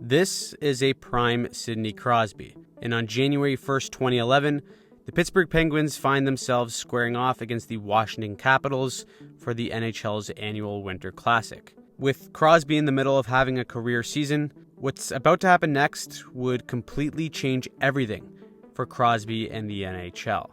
This is a prime Sidney Crosby, and on January 1st, 2011, the Pittsburgh Penguins find themselves squaring off against the Washington Capitals for the NHL's annual Winter Classic. With Crosby in the middle of having a career season, what's about to happen next would completely change everything for Crosby and the NHL.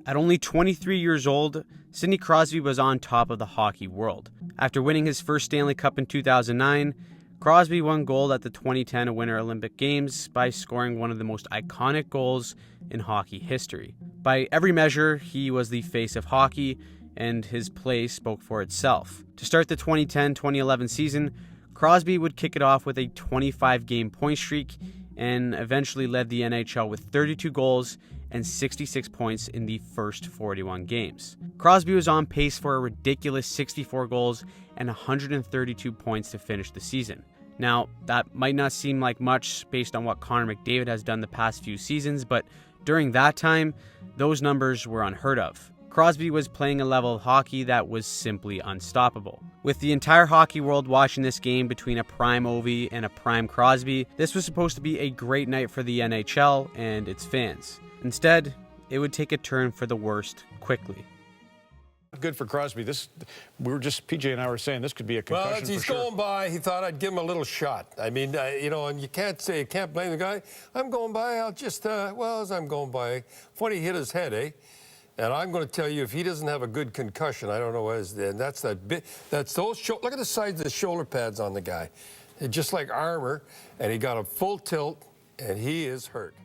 At only 23 years old, Sidney Crosby was on top of the hockey world. After winning his first Stanley Cup in 2009, Crosby won gold at the 2010 Winter Olympic Games by scoring one of the most iconic goals in hockey history. By every measure, he was the face of hockey, and his play spoke for itself. To start the 2010-2011 season, Crosby would kick it off with a 25-game point streak and eventually led the NHL with 32 goals and 66 points in the first 41 games. Crosby was on pace for a ridiculous 64 goals and 132 points to finish the season. Now, that might not seem like much based on what Connor McDavid has done the past few seasons, but during that time, those numbers were unheard of. Crosby was playing a level of hockey that was simply unstoppable. With the entire hockey world watching this game between a prime Ovi and a prime Crosby, this was supposed to be a great night for the NHL and its fans. Instead, it would take a turn for the worst quickly. Good for Crosby. PJ and I were saying this could be a concussion. Well, as he's going by, he thought I'd give him a little shot. I mean, and you can't blame the guy. I'm going by, I'll just, as I'm going by, funny hit his head, eh? And I'm going to tell you, if he doesn't have a good concussion, I don't know what is. And that's that bit. That's those. Look at the sides of the shoulder pads on the guy, it's just like armor. And he got a full tilt, and he is hurt.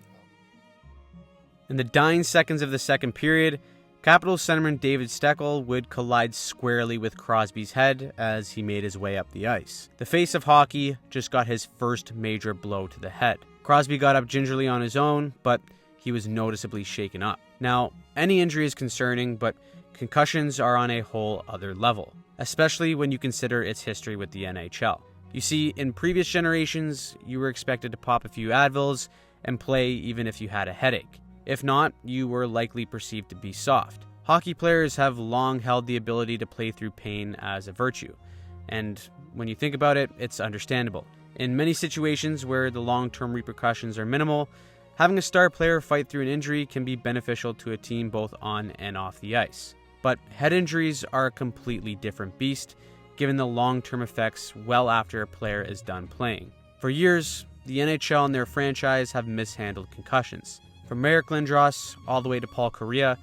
In the dying seconds of the second period, Capitals centerman David Steckel would collide squarely with Crosby's head as he made his way up the ice. The face of hockey just got his first major blow to the head. Crosby got up gingerly on his own, but he was noticeably shaken up. Now, any injury is concerning, but concussions are on a whole other level, especially when you consider its history with the NHL. You see, in previous generations, you were expected to pop a few Advils and play even if you had a headache. If not, you were likely perceived to be soft. Hockey players have long held the ability to play through pain as a virtue, and when you think about it, it's understandable. In many situations where the long-term repercussions are minimal, having a star player fight through an injury can be beneficial to a team both on and off the ice. But head injuries are a completely different beast, given the long-term effects well after a player is done playing. For years, the NHL and their franchise have mishandled concussions. From Marek Lindros all the way to Paul Kariya,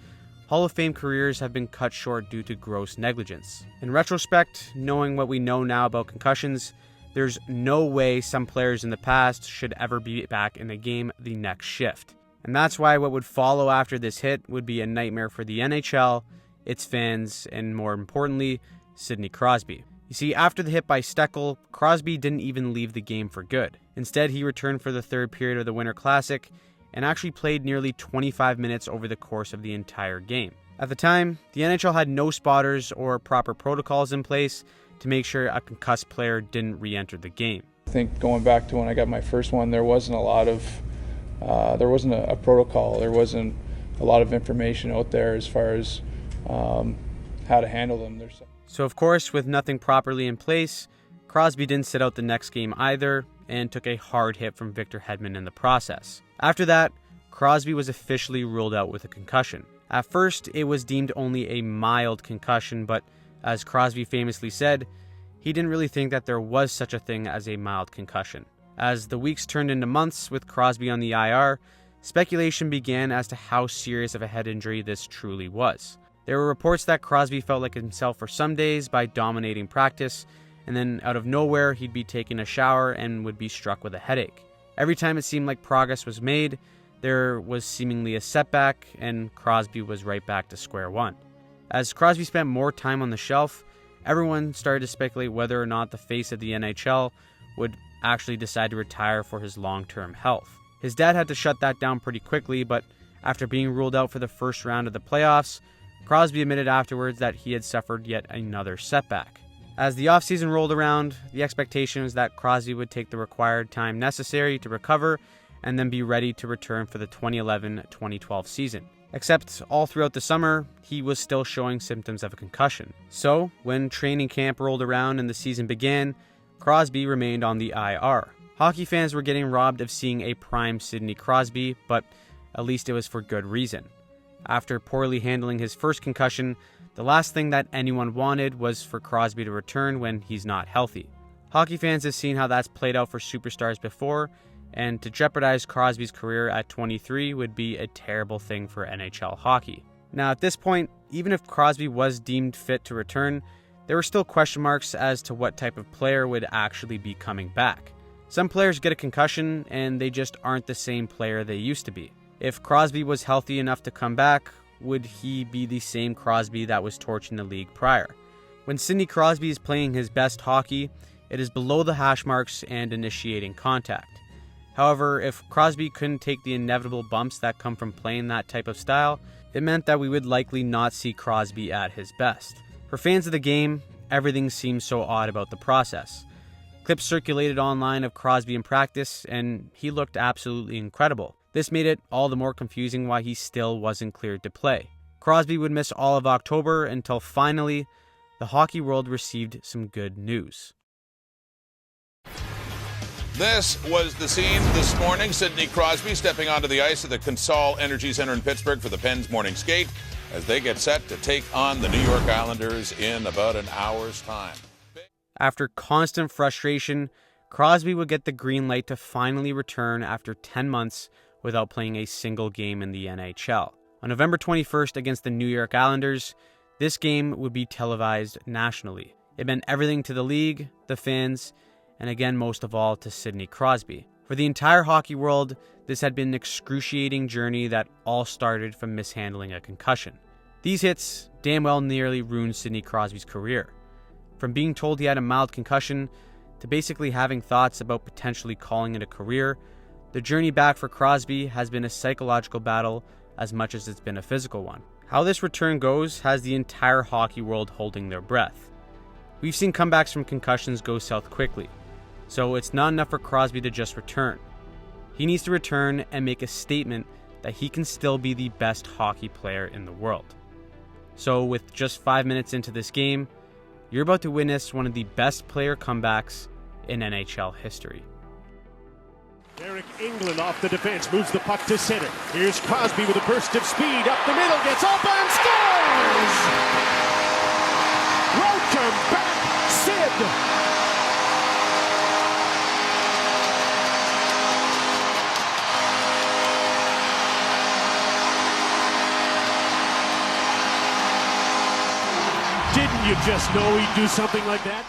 Hall of Fame careers have been cut short due to gross negligence. In retrospect, knowing what we know now about concussions, there's no way some players in the past should ever be back in the game the next shift. And that's why what would follow after this hit would be a nightmare for the NHL, its fans, and more importantly, Sidney Crosby. You see, after the hit by Steckel, Crosby didn't even leave the game for good. Instead, he returned for the third period of the Winter Classic and actually played nearly 25 minutes over the course of the entire game. At the time, the NHL had no spotters or proper protocols in place to make sure a concussed player didn't re-enter the game. I think going back to when I got my first one, there wasn't a protocol, there wasn't a lot of information out there as far as how to handle them. So of course, with nothing properly in place, Crosby didn't sit out the next game either, and took a hard hit from Victor Hedman in the process. After that, Crosby was officially ruled out with a concussion. At first, it was deemed only a mild concussion, but as Crosby famously said, he didn't really think that there was such a thing as a mild concussion. As the weeks turned into months with Crosby on the IR, speculation began as to how serious of a head injury this truly was. There were reports that Crosby felt like himself for some days by dominating practice, and then out of nowhere he'd be taking a shower and would be struck with a headache. Every time it seemed like progress was made, there was seemingly a setback, and Crosby was right back to square one. As Crosby spent more time on the shelf, everyone started to speculate whether or not the face of the NHL would actually decide to retire for his long-term health. His dad had to shut that down pretty quickly, but after being ruled out for the first round of the playoffs, Crosby admitted afterwards that he had suffered yet another setback. As the offseason rolled around, the expectation was that Crosby would take the required time necessary to recover and then be ready to return for the 2011-2012 season. Except all throughout the summer, he was still showing symptoms of a concussion. So, when training camp rolled around and the season began, Crosby remained on the IR. Hockey fans were getting robbed of seeing a prime Sidney Crosby, but at least it was for good reason. After poorly handling his first concussion, the last thing that anyone wanted was for Crosby to return when he's not healthy. Hockey fans have seen how that's played out for superstars before, and to jeopardize Crosby's career at 23 would be a terrible thing for NHL hockey. Now, at this point, even if Crosby was deemed fit to return, there were still question marks as to what type of player would actually be coming back. Some players get a concussion and they just aren't the same player they used to be. If Crosby was healthy enough to come back, would he be the same Crosby that was torching the league prior? When Sidney Crosby is playing his best hockey, it is below the hash marks and initiating contact. However, if Crosby couldn't take the inevitable bumps that come from playing that type of style, it meant that we would likely not see Crosby at his best. For fans of the game, everything seems so odd about the process. Clips circulated online of Crosby in practice, and he looked absolutely incredible. This made it all the more confusing why he still wasn't cleared to play. Crosby would miss all of October until finally, the hockey world received some good news. This was the scene this morning. Sidney Crosby stepping onto the ice at the Consol Energy Center in Pittsburgh for the Pens morning skate as they get set to take on the New York Islanders in about an hour's time. After constant frustration, Crosby would get the green light to finally return after 10 months without playing a single game in the NHL. On November 21st against the New York Islanders, this game would be televised nationally. It meant everything to the league, the fans, and again, most of all, to Sidney Crosby. For the entire hockey world, this had been an excruciating journey that all started from mishandling a concussion. These hits damn well nearly ruined Sidney Crosby's career. From being told he had a mild concussion to basically having thoughts about potentially calling it a career, the journey back for Crosby has been a psychological battle as much as it's been a physical one. How this return goes has the entire hockey world holding their breath. We've seen comebacks from concussions go south quickly, so it's not enough for Crosby to just return. He needs to return and make a statement that he can still be the best hockey player in the world. So with just 5 minutes into this game, you're about to witness one of the best player comebacks in NHL history. Eric England off the defense, moves the puck to center. Here's Crosby with a burst of speed, up the middle, gets open, scores! Welcome back, Sid! Didn't you just know he'd do something like that?